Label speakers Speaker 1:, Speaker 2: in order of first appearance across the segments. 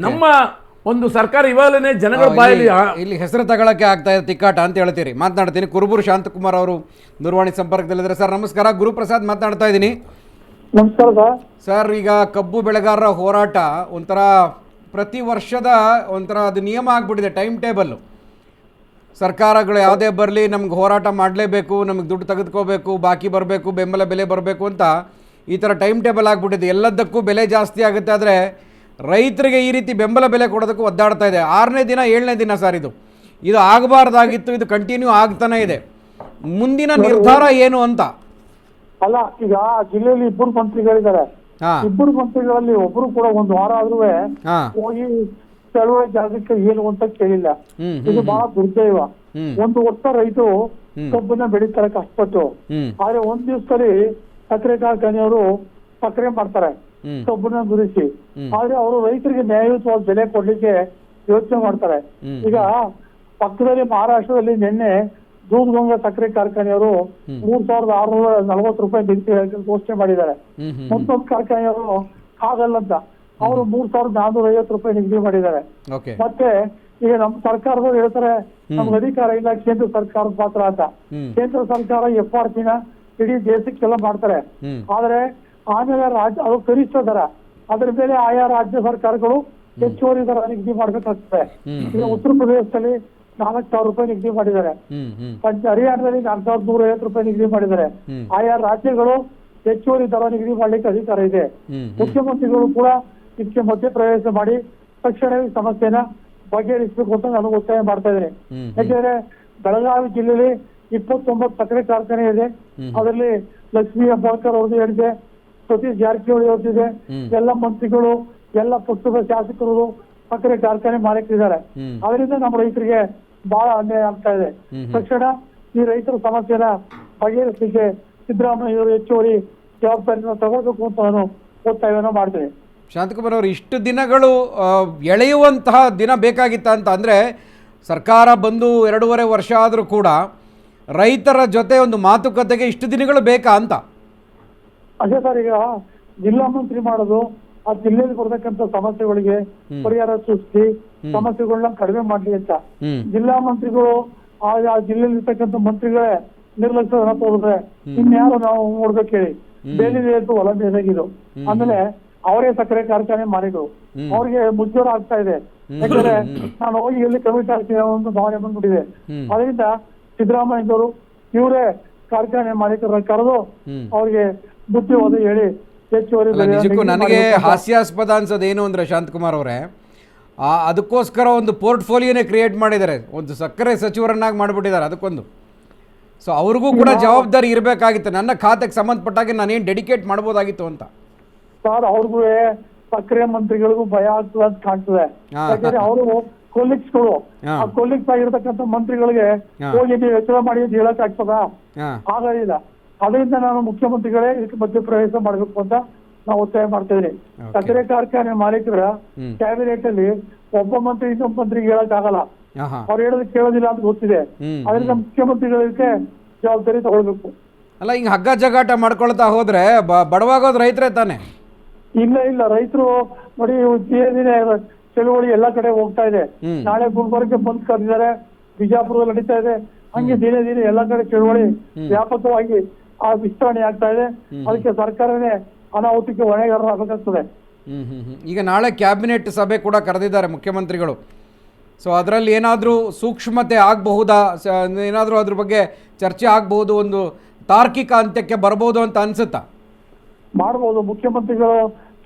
Speaker 1: ನಮ್ಮ ಒಂದು ಸರ್ಕಾರ ಇವಾಗಲೇ ಜನಗಳ ಬಾಯಲ್ಲಿ
Speaker 2: ಇಲ್ಲಿ ಹೆಸರು ತಗೊಳಕ್ಕೆ ಆಗ್ತಾ ಇದೆ ತಿಕ್ಕಾಟ ಅಂತ ಹೇಳ್ತೀರಿ. ಮಾತನಾಡ್ತೀನಿ. ಕುರುಬೂರು ಶಾಂತಕುಮಾರ್ ಅವರು ದೂರವಾಣಿ ಸಂಪರ್ಕದಲ್ಲಿದ್ದಾರೆ. ಸರ್ ನಮಸ್ಕಾರ. ಗುರುಪ್ರಸಾದ್ ಮಾತನಾಡ್ತಾ ಇದ್ದೀನಿ.
Speaker 3: ನಮಸ್ಕಾರ
Speaker 2: ಸರ್. ಈಗ ಕಬ್ಬು ಬೆಳೆಗಾರರ ಹೋರಾಟ ಒಂಥರ ಪ್ರತಿ ವರ್ಷದ ಒಂಥರ ಅದು ನಿಯಮ ಆಗ್ಬಿಟ್ಟಿದೆ, ಟೈಮ್ ಟೇಬಲ್ಲು. ಸರ್ಕಾರಗಳು ಯಾವುದೇ ಬರಲಿ ನಮ್ಗೆ ಹೋರಾಟ ಮಾಡಲೇಬೇಕು, ನಮಗೆ ದುಡ್ಡು ತೆಗೆದುಕೋಬೇಕು, ಬಾಕಿ ಬರಬೇಕು, ಬೆಂಬಲ ಬೆಲೆ ಬರಬೇಕು ಅಂತ ಈ ಥರ ಟೈಮ್ ಟೇಬಲ್ ಆಗಿಬಿಟ್ಟಿದೆ. ಎಲ್ಲದಕ್ಕೂ ಬೆಲೆ ಜಾಸ್ತಿ ಆಗುತ್ತೆ, ಆದರೆ ರೈತರಿಗೆ ಈ ರೀತಿ ಬೆಂಬಲ ಬೆಲೆ ಕೊಡೋದಕ್ಕೂ ಒದ್ದಾಡ್ತಾ ಇದೆ. 6ನೇ ದಿನ 7ನೇ ದಿನ ಸರ್ ಇದು ಆಗಬಾರ್ದಾಗಿತ್ತು, ಇದು ಕಂಟಿನ್ಯೂ ಆಗ್ತಾನೆ ಇದೆ. ಮುಂದಿನ ನಿರ್ಧಾರ ಏನು ಅಂತ?
Speaker 3: ಅಲ್ಲ, ಈಗ ಜಿಲ್ಲೆಯಲ್ಲಿ 2 ಮಂತ್ರಿಗಳಿದ್ದಾರೆ. 2 ಮಂತ್ರಿಗಳಲ್ಲಿ ಒಬ್ರು ಕೂಡ ಒಂದು ವಾರ ಆದ್ರೂ ಹೋಗಿ ಚಳವಳಿ ಜಾಗಕ್ಕೆ ಏನು ಅಂತ ಕೇಳಿಲ್ಲ. ಇದು ಬಹಳ ದುರ್ದೈವ. ಒಂದು ವರ್ಷ ರೈತರು ಕಬ್ಬನ್ನ ಬೆಳೀತಾರೆ ಕಷ್ಟಪಟ್ಟು, ಆದ್ರೆ ಒಂದ್ ದಿವಸದಲ್ಲಿ ಸಕ್ಕರೆ ಕಾರ್ಖಾನೆಯವರು ಸಕ್ಕರೆ ಮಾಡ್ತಾರೆ ಕಬ್ಬನ್ನ ಗುರಿಸಿ, ಆದ್ರೆ ಅವರು ರೈತರಿಗೆ ನ್ಯಾಯಯುತವಾದ ಬೆಲೆ ಕೊಡ್ಲಿಕ್ಕೆ ಯೋಚನೆ ಮಾಡ್ತಾರೆ. ಈಗ ಪಕ್ಕದಲ್ಲಿ ಮಹಾರಾಷ್ಟ್ರದಲ್ಲಿ ನಿನ್ನೆ ದೂಧಗಂಗಾ ಸಕ್ಕರೆ ಕಾರ್ಖಾನೆಯವರು 3640 ರೂಪಾಯಿ ಘೋಷಣೆ ಮಾಡಿದ್ದಾರೆ. ಮತ್ತೊಂದು ಕಾರ್ಖಾನೆಯವರು ಹಾಗಲ್ಲಂತ ಅವರು 3450 ರೂಪಾಯಿ ನಿಗದಿ ಮಾಡಿದ್ದಾರೆ. ಮತ್ತೆ ಈಗ ನಮ್ಮ ಸರ್ಕಾರದವ್ರು ಹೇಳ್ತಾರೆ ನಮ್ಗೆ ಅಧಿಕಾರ ಇಲ್ಲ, ಕೇಂದ್ರ ಸರ್ಕಾರದ ಪಾತ್ರ ಅಂತ. ಕೇಂದ್ರ ಸರ್ಕಾರ FRP ನ ಇಡೀ ದೇಶಕ್ಕೆಲ್ಲ ಮಾಡ್ತಾರೆ, ಆದ್ರೆ ಆಮೇಲೆ ಅದು ಕನಿಷ್ಠ ದರ, ಅದ್ರ ಮೇಲೆ ಆಯಾ ರಾಜ್ಯ ಸರ್ಕಾರಗಳು ಹೆಚ್ಚುವರಿ ದರ ನಿಗದಿ ಮಾಡ್ಬೇಕಾಗ್ತದೆ. ಈಗ ಉತ್ತರ ಪ್ರದೇಶದಲ್ಲಿ 4000 ರೂಪಾಯಿ ನಿಗದಿ ಮಾಡಿದ್ದಾರೆ, ಹರಿಯಾಣದಲ್ಲಿ 4150 ರೂಪಾಯಿ ನಿಗದಿ ಮಾಡಿದ್ದಾರೆ. ಆಯಾ ರಾಜ್ಯಗಳು ಹೆಚ್ಚುವರಿ ದರ ನಿಗದಿ ಮಾಡ್ಲಿಕ್ಕೆ ಅಧಿಕಾರ ಇದೆ. ಮುಖ್ಯಮಂತ್ರಿಗಳು ಕೂಡ ಇದಕ್ಕೆ ಮಧ್ಯಪ್ರವೇಶ ಮಾಡಿ ತಕ್ಷಣವೇ ಸಮಸ್ಯೆನ ಬಗೆಹರಿಸಬೇಕು ಅಂತ ನಾನು ಒತ್ತಾಯ ಮಾಡ್ತಾ ಇದ್ದೇನೆ. ಯಾಕೆಂದ್ರೆ ಬೆಳಗಾವಿ ಜಿಲ್ಲೆಯಲ್ಲಿ 29 ಸಕ್ಕರೆ ಕಾರ್ಖಾನೆ ಇದೆ. ಅದರಲ್ಲಿ ಲಕ್ಷ್ಮೀ ಹೆಬ್ಬಾಳ್ಕರ್ ಅವ್ರದ್ದು ಹೇಳಿದೆ, ಸತೀಶ್ ಜಾರಕಿಹೊಳಿ ಅವ್ರದ್ದಿದೆ, ಎಲ್ಲ ಮಂತ್ರಿಗಳು, ಎಲ್ಲ ಪಕ್ಷದ ಶಾಸಕರು ಸಕ್ಕರೆ ಕಾರ್ಖಾನೆ ಮಾಲೀಕರಿದ್ದಾರೆ. ಅದರಿಂದ ನಮ್ಮ ರೈತರಿಗೆ ಬಹಳ ಅನ್ಯಾಯ ಆಗ್ತಾ ಇದೆ. ತಕ್ಷಣ ಈ ರೈತರ ಸಮಸ್ಯೆನ ಬಗೆಹರಿಸಲಿಕ್ಕೆ ಸಿದ್ದರಾಮಯ್ಯವರು ಹೆಚ್ಚುವರಿ ಜವಾಬ್ದಾರಿಯನ್ನು ತಗೊಳ್ಬೇಕು ಅಂತ ನಾನು ಒತ್ತಾಯವನ್ನು ಮಾಡ್ತೇನೆ.
Speaker 2: ಶಾಂತಕುಮಾರ್ ಅವರು, ಇಷ್ಟು ದಿನಗಳು ಎಳೆಯುವಂತಹ ದಿನ ಬೇಕಾಗಿತ್ತ ಅಂತ? ಅಂದರೆ ಸರ್ಕಾರ ಬಂದು 2.5 ವರ್ಷ ಆದರೂ ಕೂಡ ರೈತರ ಜೊತೆ ಒಂದು ಮಾತುಕತೆಗೆ ಇಷ್ಟು ದಿನಗಳು ಬೇಕಾ ಅಂತ?
Speaker 3: ಅದೇ ಸರ್, ಈಗ ಜಿಲ್ಲಾ ಮಂತ್ರಿ ಮಾಡೋದು ಆ ಜಿಲ್ಲೆಯಲ್ಲಿ ಬರ್ತಕ್ಕಂಥ ಸಮಸ್ಯೆಗಳಿಗೆ ಪರಿಹಾರ ಸೂಚಿಸಿ ಸಮಸ್ಯೆಗಳನ್ನ ಕಡಿಮೆ ಮಾಡ್ಲಿ ಅಂತ. ಜಿಲ್ಲಾ ಮಂತ್ರಿಗಳು ಆ ಜಿಲ್ಲೆಯಲ್ಲಿ ಇರ್ತಕ್ಕಂಥ ಮಂತ್ರಿಗಳೇ ನಿರ್ಲಕ್ಷ್ಯ ತೋರಿದ್ರೆ ಇನ್ಯಾರು ನಾವು ನೋಡ್ಬೇಕು ಹೇಳಿ. ಬೇಲಿ ಹೊಲ ಬೇದಾಗಿದ್ದು, ಆಮೇಲೆ ಅವರೇ ಸಕ್ಕರೆ ಕಾರ್ಖಾನೆ ಮಾಲೀಕರು, ಅವ್ರಿಗೆ ಮುಜ್ಜೋರ ಆಗ್ತಾ ಇದೆ. ಯಾಕಂದ್ರೆ ನಾನು ಹೋಗಿ ಎಲ್ಲಿ ಕಮಿಟ್ ಆಗ್ತೀನಿ ಒಂದು ಭಾವನೆ ಬಂದ್ಬಿಟ್ಟಿದೆ. ಅದರಿಂದ ಸಿದ್ದರಾಮಯ್ಯವರು ಇವರೇ ಕಾರ್ಖಾನೆ ಮಾಲೀಕರನ್ನ ಕರೆದು ಅವ್ರಿಗೆ ಬುದ್ಧಿವಾದ ಹೇಳಿ ಹೆಚ್ಚುವರಿ.
Speaker 2: ನಿಜಕ್ಕೂ ನನಗೆ ಹಾಸ್ಯಾಸ್ಪದ ಅನ್ಸೋದೇನು ಅಂದ್ರೆ ಶಾಂತಕುಮಾರ್ ಅವರೇ, ಅದಕ್ಕೋಸ್ಕರ ಒಂದು ಪೋರ್ಟ್ಫೋಲಿಯೋನೇ ಕ್ರಿಯೇಟ್ ಮಾಡಿದ್ದಾರೆ, ಒಂದು ಸಕ್ಕರೆ ಸಚಿವರನ್ನಾಗಿ ಮಾಡಿಬಿಟ್ಟಿದ್ದಾರೆ ಅದಕ್ಕೊಂದು. ಸೊ ಅವ್ರಿಗೂ ಕೂಡ ಜವಾಬ್ದಾರಿ ಇರಬೇಕಾಗಿತ್ತು. ನನ್ನ ಖಾತೆಗೆ ಸಂಬಂಧಪಟ್ಟಾಗೆ ನಾನೇನು ಡೆಡಿಕೇಟ್ ಮಾಡ್ಬೋದಾಗಿತ್ತು ಅಂತ.
Speaker 3: ಸರ್, ಅವ್ರಿಗೂ ಸಕ್ಕರೆ ಮಂತ್ರಿಗಳಿಗೂ ಭಯ ಆಗ್ತದೆ ಅಂತ ಕಾಣ್ತದೆ. ಯಾಕಂದ್ರೆ ಅವರು ಕೊಲೀಗ್ಸ್ಗಳು, ಆ ಕೊಲೀಗ್ಸ್ ಆಗಿರ್ತಕ್ಕಂಥ ಮಂತ್ರಿಗಳಿಗೆ ಹೋಗಿ ನೀವು ಎಚ್ಚರ ಮಾಡಿ ಅಂತ ಹೇಳಕ್ ಆಗ್ತದ? ಆಗೋದಿಲ್ಲ. ಅದರಿಂದ ನಾನು ಮುಖ್ಯಮಂತ್ರಿಗಳೇ ಇದಕ್ಕೆ ಮಧ್ಯಪ್ರವೇಶ ಮಾಡ್ಬೇಕು ಅಂತ ನಾವು ಒತ್ತಾಯ ಮಾಡ್ತಾ ಇದ್ದೀನಿ. ಸಕ್ಕರೆ ಕಾರ್ಖಾನೆ ಮಾಲೀಕರ ಕ್ಯಾಬಿನೆಟ್ ಅಲ್ಲಿ ಒಬ್ಬ ಮಂತ್ರಿ ಇನ್ನೊಬ್ಬ ಮಂತ್ರಿಗೆ ಹೇಳಕ್ ಆಗಲ್ಲ, ಅವ್ರು ಹೇಳೋದಕ್ಕೆ ಕೇಳೋದಿಲ್ಲ ಅಂತ ಗೊತ್ತಿದೆ. ಅದರಿಂದ ಮುಖ್ಯಮಂತ್ರಿಗಳಿಗೆ ಜವಾಬ್ದಾರಿ ತಗೊಳ್ಬೇಕು.
Speaker 2: ಅಲ್ಲ, ಹಿಂಗ್ ಹಗ್ಗ ಜಗಾಟ ಮಾಡ್ಕೊಳ್ತಾ ಹೋದ್ರೆ ಬಡವಾಗೋದು ರೈತರೇ ತಾನೆ?
Speaker 3: ಇಲ್ಲ, ರೈತರು ನೋಡಿ ದಿನ ಚಳುವಳಿ ಎಲ್ಲಾ ಕಡೆ ಹೋಗ್ತಾ ಇದೆ. ನಾಳೆ ಗುಲ್ಬರ್ಗ ಬಂದ್ ಕರೆದಿದ್ದಾರೆ, ಬಿಜಾಪುರದಲ್ಲಿ ನಡೀತಾ ಇದೆ. ಹಂಗೆ ದಿನೇ ಎಲ್ಲಾ ಕಡೆ ಚಳುವಳಿ ವ್ಯಾಪಕವಾಗಿ ವಿಸ್ತರಣೆ ಆಗ್ತಾ ಇದೆ. ಅದಕ್ಕೆ ಸರ್ಕಾರನೇ ಅನಾಹುತಕ್ಕೆ ಹೊಣೆಗಾರರಾಗಬೇಕಾಗ್ತದೆ.
Speaker 2: ಈಗ ನಾಳೆ ಕ್ಯಾಬಿನೆಟ್ ಸಭೆ ಕೂಡ ಕರೆದಿದ್ದಾರೆ ಮುಖ್ಯಮಂತ್ರಿಗಳು. ಸೊ ಅದರಲ್ಲಿ ಏನಾದರೂ ಸೂಕ್ಷ್ಮತೆ ಆಗಬಹುದಾ? ಏನಾದರೂ ಅದ್ರ ಬಗ್ಗೆ ಚರ್ಚೆ ಆಗಬಹುದು, ಒಂದು ತಾರ್ಕಿಕ ಅಂತ್ಯಕ್ಕೆ ಬರ್ಬೋದು ಅಂತ ಅನ್ಸುತ್ತಾ?
Speaker 3: ಮಾಡಬಹುದು. ಮುಖ್ಯಮಂತ್ರಿಗಳು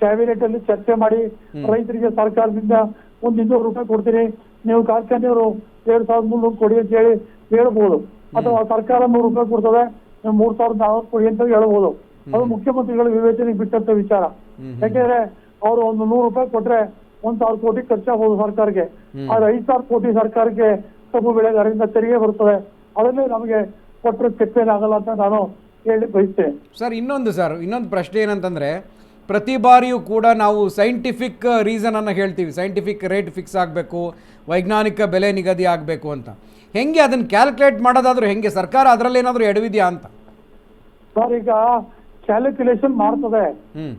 Speaker 3: ಕ್ಯಾಬಿನೆಟ್ ಅಲ್ಲಿ ಚರ್ಚೆ ಮಾಡಿ ರೈತರಿಗೆ ಸರ್ಕಾರದಿಂದ 200 ರೂಪಾಯಿ ಕೊಡ್ತೀನಿ, ನೀವು ಕಾರ್ಖಾನೆಯವರು 2300 ಕೊಡಿ ಅಂತ ಹೇಳಿ ಹೇಳ್ಬೋದು. ಅಥವಾ ಸರ್ಕಾರ 100 ರೂಪಾಯಿ ಕೊಡ್ತದೆ, 3400 ಕೊಡಿ ಅಂತ ಹೇಳ್ಬೋದು. ಅದು ಮುಖ್ಯಮಂತ್ರಿಗಳ ವಿವೇಚನೆಗೆ ಬಿಟ್ಟಂತ ವಿಚಾರ. ಯಾಕೆಂದ್ರೆ ಅವರು ಒಂದು 100 ರೂಪಾಯಿ ಕೊಟ್ರೆ 1000 ಕೋಟಿ ಖರ್ಚಾಗಬಹುದು ಸರ್ಕಾರಕ್ಕೆ. ಆದ್ರೆ 5000 ಕೋಟಿ ಸರ್ಕಾರಕ್ಕೆ ಕಬ್ಬು ಬೆಳೆಗಾರರಿಂದ ತೆರಿಗೆ ಬರ್ತದೆ. ಅದನ್ನೇ ನಮಗೆ ಕೊಟ್ಟರೆ ತೆಪ್ಪೇನಾಗಲ್ಲ ಅಂತ ನಾನು ಹೇಳಿ ಬಯಸ್ತೇನೆ.
Speaker 2: ಸರ್, ಇನ್ನೊಂದು ಪ್ರಶ್ನೆ ಏನಂತಂದ್ರೆ, ಪ್ರತಿ ಬಾರಿಯೂ ಕೂಡ ನಾವು ಸೈಂಟಿಫಿಕ್ ರೀಸನನ್ನು ಹೇಳ್ತೀವಿ, ಸೈಂಟಿಫಿಕ್ ರೇಟ್ ಫಿಕ್ಸ್ ಆಗಬೇಕು, ವೈಜ್ಞಾನಿಕ ಬೆಲೆ ನಿಗದಿ ಆಗಬೇಕು ಅಂತ. ಹೆಂಗೆ ಅದನ್ನು ಕ್ಯಾಲ್ಕುಲೇಟ್ ಮಾಡೋದಾದ್ರೂ ಹೆಂಗೆ? ಸರ್ಕಾರ ಅದರಲ್ಲಿ ಏನಾದರೂ ಎಡವಿದೆಯಾ ಅಂತ?
Speaker 3: ಸರ್, ಈಗ ಕ್ಯಾಲ್ಕುಲೇಷನ್ ಮಾಡ್ತದೆ,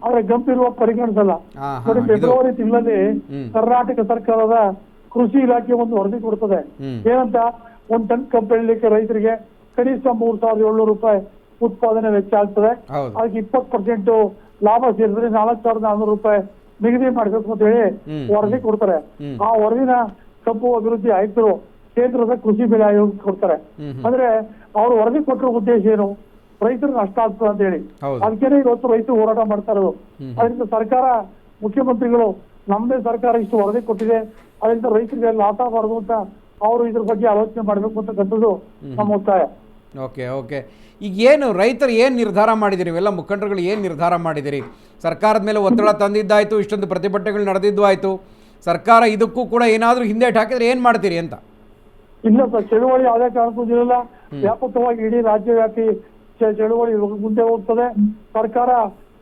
Speaker 3: ಆದ್ರೆ ಗಂಭೀರವ ಪರಿಗಣಿಸಲ್ಲ. ನೋಡಿ, ಫೆಬ್ರವರಿ ತಿಂಗಳಲ್ಲಿ ಕರ್ನಾಟಕ ಸರ್ಕಾರದ ಕೃಷಿ ಇಲಾಖೆ ಒಂದು ವರದಿ ಕೊಡ್ತದೆ. ಏನಂತ, 1 ಟನ್ ಕಬ್ಬು ಬೆಳಿಲಿಕ್ಕೆ ರೈತರಿಗೆ ಕನಿಷ್ಠ 3,700 ರೂಪಾಯಿ ಉತ್ಪಾದನೆ ವೆಚ್ಚ ಆಗ್ತದೆ. ಅದಕ್ಕೆ 20% ಲಾಭ ಸೇರಿದ್ರೆ 4,400 ರೂಪಾಯಿ ನಿಗದಿ ಮಾಡಬೇಕು ಅಂತ ಹೇಳಿ ವರದಿ ಕೊಡ್ತಾರೆ. ಆ ವರದಿನ ಕಬ್ಬು ಅಭಿವೃದ್ಧಿ ಆಯುಕ್ತರು ಕೇಂದ್ರದ ಕೃಷಿ ಬೆಲೆ ಆಯೋಗ ಕೊಡ್ತಾರೆ. ಅಂದ್ರೆ ಅವ್ರು ವರದಿ ಕೊಟ್ಟಿರೋ ಉದ್ದೇಶ ಏನು, ರೈತರು ನಷ್ಟ ಆಗ್ತದೆ ಅಂತ ಹೇಳಿ. ಅದಕ್ಕೇನೆ ಇವತ್ತು ರೈತರು ಹೋರಾಟ ಮಾಡ್ತಾ ಇರೋದು. ಅದರಿಂದ ಸರ್ಕಾರ, ಮುಖ್ಯಮಂತ್ರಿಗಳು ನಮ್ದೇ ಸರ್ಕಾರ ಇಷ್ಟು ವರದಿ ಕೊಟ್ಟಿದೆ, ಅದರಿಂದ ರೈತರಿಗೆ ಲಾಸ್ ಆಗಬಾರ್ದು ಅಂತ ಅವರು ಇದ್ರ ಬಗ್ಗೆ ಆಲೋಚನೆ ಮಾಡಬೇಕು ಅಂತಕ್ಕಂಥದ್ದು ನಮ್ಮ ಒತ್ತಾಯ.
Speaker 2: ಓಕೆ ಓಕೆ ಈಗ ಏನು ರೈತರು ಏನು ನಿರ್ಧಾರ ಮಾಡಿದಿರಿ, ಇವೆಲ್ಲ ಮುಖಂಡರುಗಳು ಏನು ನಿರ್ಧಾರ ಮಾಡಿದಿರಿ? ಸರ್ಕಾರದ ಮೇಲೆ ಒತ್ತಡ ತಂದಿದ್ದಾಯ್ತು, ಇಷ್ಟೊಂದು ಪ್ರತಿಭಟನೆಗಳು ನಡೆದಿದ್ದು ಆಯಿತು, ಸರ್ಕಾರ ಇದಕ್ಕೂ ಕೂಡ ಏನಾದರೂ ಹಿಂದೇಟು ಹಾಕಿದ್ರೆ ಏನು ಮಾಡ್ತೀರಿ ಅಂತ?
Speaker 3: ಇಲ್ಲ ಸರ್, ಚಳುವಳಿ ಯಾವುದೇ ಕಾರಣಕ್ಕೂ ಇರಲಿಲ್ಲ. ವ್ಯಾಪಕವಾಗಿ ಇಡೀ ರಾಜ್ಯವ್ಯಾಪಿ ಚಳುವಳಿ ಮುಂದೆ ಹೋಗ್ತದೆ. ಸರ್ಕಾರ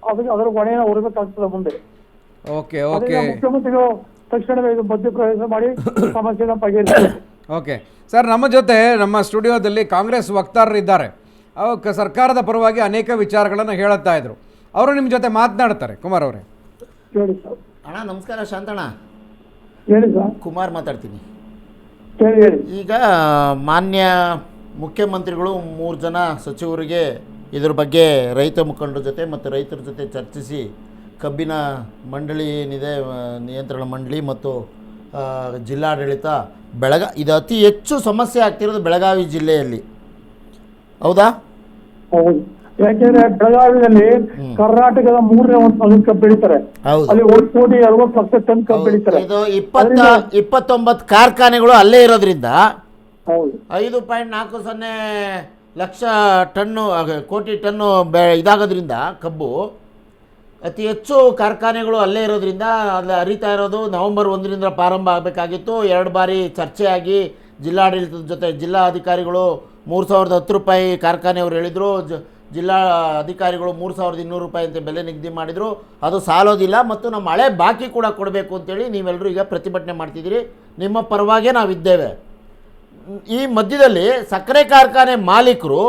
Speaker 3: ಅದರ ಹೊಣೆಯನ್ನು ಹೊರಬೇಕಾಗ್ತದೆ ಮುಂದೆ.
Speaker 2: ಓಕೆ ಓಕೆ
Speaker 3: ಮುಖ್ಯಮಂತ್ರಿಗಳು ತಕ್ಷಣವೇ ಇದು ಮಧ್ಯಪ್ರವೇಶ ಮಾಡಿ ಸಮಸ್ಯೆನ ಬಗೆಹರಿಸ್ತಾರೆ.
Speaker 2: ಓಕೆ ಸರ್, ನಮ್ಮ ಜೊತೆ ನಮ್ಮ ಸ್ಟುಡಿಯೋದಲ್ಲಿ ಕಾಂಗ್ರೆಸ್ ವಕ್ತಾರರಿದ್ದಾರೆ. ಅವರು ಸರ್ಕಾರದ ಪರವಾಗಿ ಅನೇಕ ವಿಚಾರಗಳನ್ನು ಹೇಳುತ್ತಾ ಇದ್ರು. ಅವರು ನಿಮ್ಮ ಜೊತೆ ಮಾತನಾಡ್ತಾರೆ. ಕುಮಾರ್ ಅವರೇ
Speaker 3: ಹೇಳಿ ಸರ್.
Speaker 4: ಅಣ್ಣ ನಮಸ್ಕಾರ. ಶಾಂತಣ್ಣ,
Speaker 3: ಹೇಳಿ ಸರ್.
Speaker 4: ಕುಮಾರ್ ಮಾತಾಡ್ತೀನಿ.
Speaker 3: ಹೇಳಿ.
Speaker 4: ಈಗ ಮಾನ್ಯ ಮುಖ್ಯಮಂತ್ರಿಗಳು 3 ಜನ ಸಚಿವರಿಗೆ ಇದ್ರ ಬಗ್ಗೆ ರೈತ ಮುಖಂಡರ ಜೊತೆ ಮತ್ತು ರೈತರ ಜೊತೆ ಚರ್ಚಿಸಿ ಕಬ್ಬಿನ ಮಂಡಳಿ ಏನಿದೆ, ನಿಯಂತ್ರಣ ಮಂಡಳಿ ಮತ್ತು ಜಿಲ್ಲಾಡಳಿತ ಇದು ಅತಿ ಹೆಚ್ಚು ಸಮಸ್ಯೆ ಆಗ್ತಿರೋದು ಬೆಳಗಾವಿ ಜಿಲ್ಲೆಯಲ್ಲಿ, ಹೌದಾ?
Speaker 3: ಹೌದು. ಯಾಕೆಂದ್ರೆ ಬೆಳಗಾವಿಯಲ್ಲಿ ಕರ್ನಾಟಕದ 3ನೇ ಒಂದು ಕಬ್ಬು ಬೆಳೀತಾರೆ. ಅಲ್ಲಿ 1,60,00,000 ಟನ್ ಕಬ್ಬು ಬೆಳೀತಾರೆ.
Speaker 4: ಇದು 29 ಕಾರ್ಖಾನೆಗಳು ಅಲ್ಲೇ ಇರೋದ್ರಿಂದ 5.40 ಲಕ್ಷ ಟನ್ನು ಕೋಟಿ ಟನ್ನು ಇದಾಗೋದ್ರಿಂದ ಕಬ್ಬು ಅತಿ ಹೆಚ್ಚು ಕಾರ್ಖಾನೆಗಳು ಅಲ್ಲೇ ಇರೋದ್ರಿಂದ ಅಲ್ಲಿ ಹರಿತಾ ಇರೋದು. ನವೆಂಬರ್ 1ರಿಂದ ಪ್ರಾರಂಭ ಆಗಬೇಕಾಗಿತ್ತು. 2 ಬಾರಿ ಚರ್ಚೆಯಾಗಿ ಜಿಲ್ಲಾಡಳಿತದ ಜೊತೆ ಜಿಲ್ಲಾ ಅಧಿಕಾರಿಗಳು 3,010 ರೂಪಾಯಿ ಕಾರ್ಖಾನೆಯವರು ಹೇಳಿದರು, ಜಿಲ್ಲಾ ಅಧಿಕಾರಿಗಳು 3,200 ರೂಪಾಯಿ ಅಂತ ಬೆಲೆ ನಿಗದಿ ಮಾಡಿದರು. ಅದು ಸಾಲೋದಿಲ್ಲ ಮತ್ತು ನಮ್ಮ ಹಳೆ ಬಾಕಿ ಕೂಡ ಕೊಡಬೇಕು ಅಂತೇಳಿ ನೀವೆಲ್ಲರೂ ಈಗ ಪ್ರತಿಭಟನೆ ಮಾಡ್ತಿದ್ದೀರಿ. ನಿಮ್ಮ ಪರವಾಗೇ ನಾವಿದ್ದೇವೆ. ಈ ಮಧ್ಯದಲ್ಲಿ ಸಕ್ಕರೆ ಕಾರ್ಖಾನೆ ಮಾಲೀಕರು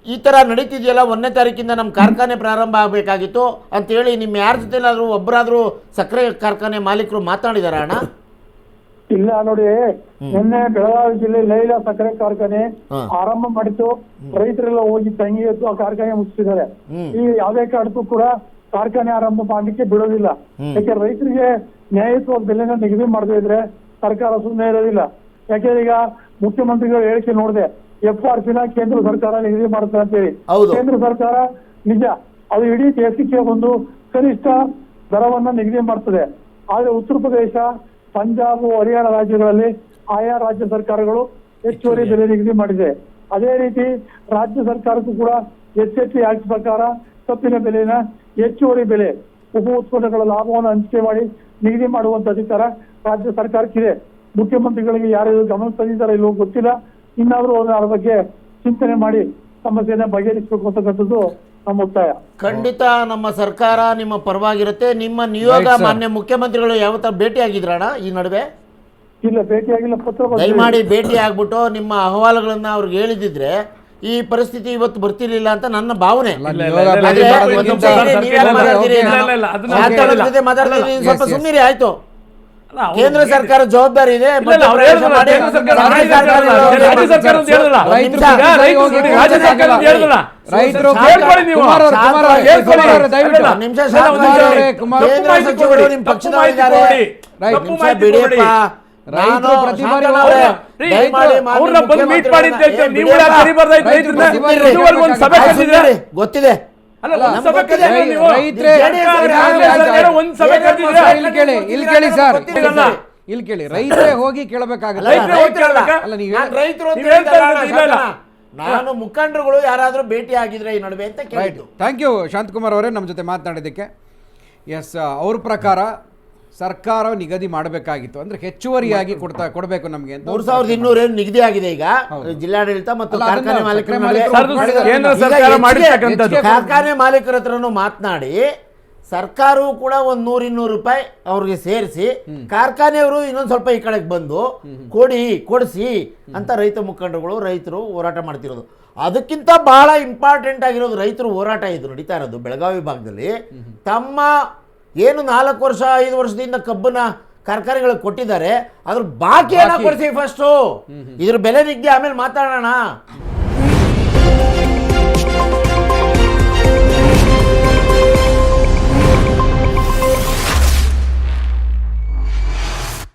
Speaker 4: ಈ ಥರ ನಡೀತಿದೆಯಲ್ಲ, 1ನೇ ತಾರೀಕಿಂದ ನಮ್ಮ ಕಾರ್ಖಾನೆ ಪ್ರಾರಂಭ ಆಗಬೇಕಾಗಿತ್ತು ಅಂತೇಳಿ ನಿಮ್ಮ ಯಾರ ಜೊತೆಲಾದರೂ ಒಬ್ಬರಾದರೂ ಸಕ್ಕರೆ ಕಾರ್ಖಾನೆ ಮಾಲೀಕರು ಮಾತಾಡಿದಾರ ಅಣ್ಣ?
Speaker 3: ಇಲ್ಲ ನೋಡಿ, ನಿನ್ನೆ ಬೆಳಗಾವಿ ಜಿಲ್ಲೆ ಲೈಲಾ ಸಕ್ಕರೆ ಕಾರ್ಖಾನೆ ಆರಂಭ ಮಾಡಿತ್ತು. ರೈತರೆಲ್ಲ ಹೋಗಿ ತಂಗಿ ಎದ್ದು ಆ ಕಾರ್ಖಾನೆ ಮುಗಿಸಿದ್ದಾರೆ. ಈ ಯಾವುದೇ ಕಾರಣಕ್ಕೂ ಕೂಡ ಕಾರ್ಖಾನೆ ಆರಂಭ ಮಾಡ್ಲಿಕ್ಕೆ ಬಿಡೋದಿಲ್ಲ. ಯಾಕೆ ರೈತರಿಗೆ ನ್ಯಾಯಯುತವಾದ ಬೆಲೆನ ನಿಗದಿ ಮಾಡದೇ ಇದ್ರೆ ಸರ್ಕಾರ ಸುಮ್ಮನೆ ಇರೋದಿಲ್ಲ. ಯಾಕೆಂದ್ರೆ ಈಗ ಮುಖ್ಯಮಂತ್ರಿಗಳು ಹೇಳಿಕೆ ನೋಡಿದೆ, FRP ಕೇಂದ್ರ ಸರ್ಕಾರ ನಿಗದಿ ಮಾಡುತ್ತೆ ಅಂತ ಹೇಳಿ. ಕೇಂದ್ರ ಸರ್ಕಾರ ನಿಜ, ಅದು ಇಡೀ ದೇಶಕ್ಕೆ ಒಂದು ಕನಿಷ್ಠ ದರವನ್ನ ನಿಗದಿ ಮಾಡ್ತದೆ. ಆದ್ರೆ ಉತ್ತರ ಪ್ರದೇಶ, ಪಂಜಾಬ್, ಹರಿಯಾಣ ರಾಜ್ಯಗಳಲ್ಲಿ ಆಯಾ ರಾಜ್ಯ ಸರ್ಕಾರಗಳು ಹೆಚ್ಚುವರಿ ಬೆಲೆ ನಿಗದಿ ಮಾಡಿದೆ. ಅದೇ ರೀತಿ ರಾಜ್ಯ ಸರ್ಕಾರಕ್ಕೂ ಕೂಡ SHT ಆಕ್ಟ್ ಪ್ರಕಾರ ಕಬ್ಬಿನ ಬೆಲೆನ ಹೆಚ್ಚುವರಿ ಬೆಲೆ ಉಪ ಉತ್ಪನ್ನಗಳ ಲಾಭವನ್ನು ಹಂಚಿಕೆ ಮಾಡಿ ನಿಗದಿ ಮಾಡುವಂತ ಅಧಿಕಾರ ರಾಜ್ಯ ಸರ್ಕಾರಕ್ಕಿದೆ. ಮುಖ್ಯಮಂತ್ರಿಗಳಿಗೆ ಯಾರು ಗಮನ ತಂದಿದ್ದಾರೆ ಇಲ್ಲವೋ ಗೊತ್ತಿಲ್ಲ. ಇನ್ನಾದ್ರೂ ಅದರ ಬಗ್ಗೆ ಚಿಂತನೆ ಮಾಡಿ ಸಮಸ್ಯೆನ ಬಗೆಹರಿಸಬೇಕು ಅಂತಕ್ಕಂಥದ್ದು ನಮ್ಮ ಒತ್ತಾಯ.
Speaker 4: ಖಂಡಿತ ನಮ್ಮ ಸರ್ಕಾರ ನಿಮ್ಮ ಪರವಾಗಿರುತ್ತೆ. ನಿಮ್ಮ ನಿಯೋಗ ಮಾನ್ಯ ಮುಖ್ಯಮಂತ್ರಿಗಳು ಯಾವತ್ತ ಭೇಟಿ ಆಗಿದ್ರಣ್ಣ ಈ ನಡುವೆ?
Speaker 3: ಇಲ್ಲ, ಭೇಟಿಯಾಗಿಲ್ಲ. ಪತ್ರ
Speaker 4: ದಯಮಾಡಿ ಭೇಟಿ ಆಗ್ಬಿಟ್ಟು ನಿಮ್ಮ ಅಹವಾಲುಗಳನ್ನ ಅವ್ರಿಗೆ ಹೇಳಿದಿದ್ರೆ ಈ ಪರಿಸ್ಥಿತಿ ಇವತ್ತು ಬರ್ತಿರ್ಲಿಲ್ಲ ಅಂತ ನನ್ನ ಭಾವನೆ. ಸ್ವಲ್ಪ ಸುಮ್ಮನೆ ಆಯ್ತು. ಕೇಂದ್ರ ಸರ್ಕಾರ ಜವಾಬ್ದಾರಿ ಇದೆ. ಗೊತ್ತಿದೆ.
Speaker 2: ಇಲ್ಲಿ ಕೇಳಿ, ರೈತರೇ ಹೋಗಿ ಕೇಳಬೇಕಾಗುತ್ತೆ.
Speaker 4: ನಾನು ಮುಖಂಡರುಗಳು ಯಾರಾದ್ರೂ ಭೇಟಿ ಆಗಿದ್ರೆ ಈ ನಡುವೆ ಅಂತ ಕೇಳಿದ್ದು.
Speaker 2: ಥ್ಯಾಂಕ್ ಯು ಶಾಂತಕುಮಾರ್ ಅವರೇ ನಮ್ಮ ಜೊತೆ ಮಾತನಾಡಿದ್ದಕ್ಕೆ. ಎಸ್, ಅವ್ರ ಪ್ರಕಾರ ಸರ್ಕಾರ ನಿಗದಿ ಮಾಡಬೇಕಾಗಿತ್ತು, ಅಂದ್ರೆ ಹೆಚ್ಚುವರಿಯಾಗಿ ಕೊಡಬೇಕು ನಮಗೆ ಅಂತ.
Speaker 4: 3,200 ನಿಗದಿ ಆಗಿದೆ ಈಗ ಜಿಲ್ಲಾಡಳಿತ ಮತ್ತು ಕಾರ್ಖಾನೆ ಮಾಲೀಕರ
Speaker 1: ಕೇಂದ್ರ ಸರ್ಕಾರ ಮಾಡಿರ್ತಕ್ಕಂಥದ್ದು.
Speaker 4: ಕಾರ್ಖಾನೆ ಮಾಲೀಕರ ಹತ್ರನೂ ಮಾತನಾಡಿ ಸರ್ಕಾರವು ಕೂಡ ಒಂದು 100-200 ರೂಪಾಯಿ ಅವ್ರಿಗೆ ಸೇರಿಸಿ ಕಾರ್ಖಾನೆಯವರು ಇನ್ನೊಂದು ಸ್ವಲ್ಪ ಈ ಕಡೆಗೆ ಬಂದು ಕೊಡಿಸಿ ಅಂತ ರೈತ ಮುಖಂಡರುಗಳು ರೈತರು ಹೋರಾಟ ಮಾಡ್ತಿರೋದು. ಅದಕ್ಕಿಂತ ಬಹಳ ಇಂಪಾರ್ಟೆಂಟ್ ಆಗಿರೋದು ರೈತರು ಹೋರಾಟ ಇದು ನಡೀತಾ ಇರೋದು ಬೆಳಗಾವಿ ಭಾಗದಲ್ಲಿ. ತಮ್ಮ ಏನು 4 ವರ್ಷ 5 ವರ್ಷದಿಂದ ಕಬ್ಬನ್ನ ಕಾರ್ಖಾನೆಗಳಿಗೆ ಕೊಟ್ಟಿದ್ದಾರೆ, ಅದ್ರ ಬಾಕಿಯನ್ನ ಕೊಡಿಸಿ ಫಸ್ಟು. ಇದ್ರ ಬೆಲೆ ನಿಗ್ಗಿ ಆಮೇಲೆ ಮಾತಾಡೋಣ.